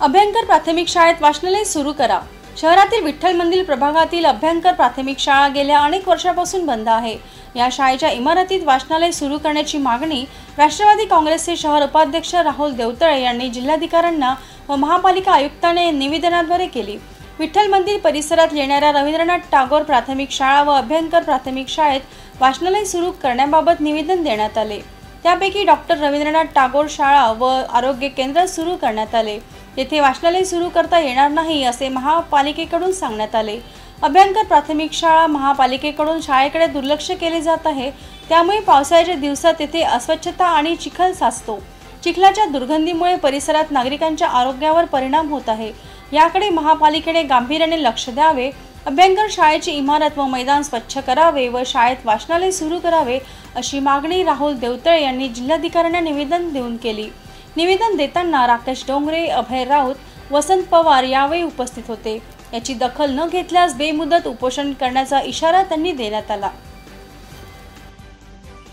अभ्यंकर प्राथमिक शाळेत वाचनालय सुरू करा। शहरातील विठ्ठल मंदिर प्रभागातील अभ्यंकर प्राथमिक शाळा गेल्या अनेक वर्षांपासून बंद आहे। या शाळेच्या इमारतीत वाचनालय सुरू करण्याची मागणी राष्ट्रवादी काँग्रेसचे शहर उपाध्यक्ष राहुल देवतळे यांनी जिल्हाधिकाऱ्यांना व महापालिका आयुक्तांना निवेदनाद्वारे केली। विठ्ठल मंदिर परिसरात येणाऱ्या रवींद्रनाथ टागोर प्राथमिक शाळा व अभ्यंकर प्राथमिक शाळेत वाचनालय सुरू करण्याबाबत निवेदन देण्यात आले। त्यापैकी डॉक्टर रवींद्रनाथ टागोर शाळा व आरोग्य केंद्र सुरू करण्यात आले। येथे वाचनालय सुरू करता येणार नाही असे महापालिकेकडून सांगण्यात आले। अभ्यंकर प्राथमिक शाळा महापालिकेकडून शाळेकडे दुर्लक्ष केले जात आहे। त्यामुळे पावसाळ्याच्या दिवसात येथे अस्वच्छता आणि चिखल साचतो। चिखलाच्या दुर्गंधीमुळे परिसरात नागरिकांच्या आरोग्यावर परिणाम होत आहे। याकडे महापालिकेने गांभीर्याने लक्ष द्यावे। अभ्यंकर शाळेची इमारत व मैदान स्वच्छ करावे व शाळेत वाचनालय सुरू करावे अशी मागणी राहुल देवतळे यांनी जिल्हाधिकाऱ्यांना निवेदन देऊन केली। निवेदन देताना राकेश डोंगरे, अभय राऊत, वसंत पवार यावेळी उपस्थित होते। याची दखल न घेतल्यास बेमुदत उपोषण करण्याचा इशारा त्यांनी देण्यात आला।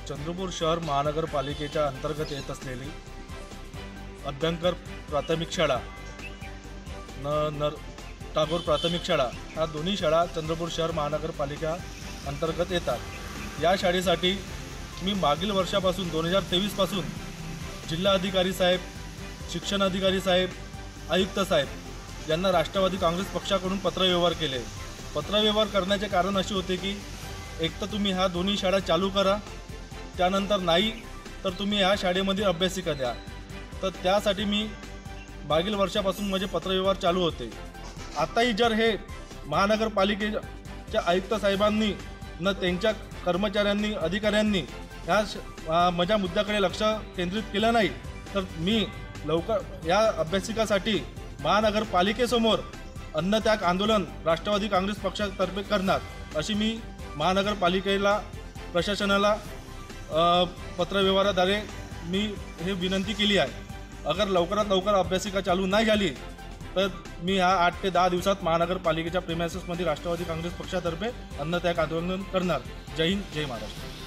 चंद्रपूर शहर महानगरपालिकेच्या अंतर्गत येत असलेली अभ्यंकर प्राथमिक शाळा टागोर प्राथमिक शाळा ह्या दोन्ही शाळा चंद्रपूर शहर महानगरपालिका अंतर्गत येतात। या शाळेसाठी मी मागील वर्षापासून 2023 पासून जिल्हा अधिकारी साहेब, शिक्षण अधिकारी साहेब, आयुक्त साहेब यांना राष्ट्रवादी काँग्रेस पक्षाकडून पत्रव्यवहार केले। पत्रव्यवहार करण्याचे कारण असे होते की एक तर तुम्ही ह्या दोन्ही शाळा चालू करा, त्यानंतर नाही तर तुम्ही ह्या शाळेमध्ये अभ्यासिका द्या। तर त्यासाठी मी मागील वर्षापासून माझे पत्रव्यवहार चालू होते। आताही जर हे महानगरपालिकेच्या आयुक्त साहेबांनी न त्यांच्या कर्मचाऱ्यांनी, अधिकाऱ्यांनी ह्या माझ्या मुद्द्याकडे लक्ष केंद्रित केलं नाही तर मी लवकर या अभ्यासिकासाठी महानगरपालिकेसमोर अन्नत्याग आंदोलन राष्ट्रवादी काँग्रेस पक्षातर्फे करणार अशी मी महानगरपालिकेला, प्रशासनाला पत्रव्यवहाराद्वारे मी हे विनंती केली आहे। अगर लवकरात लवकर अभ्यासिका चालू नाही झाली तर मी ह्या 8 ते 10 दिवसात महानगरपालिकेच्या प्रेमायसेसमध्ये राष्ट्रवादी काँग्रेस पक्षातर्फे अन्नत्याग आंदोलन करणार। जय हिंद, जय महाराष्ट्र।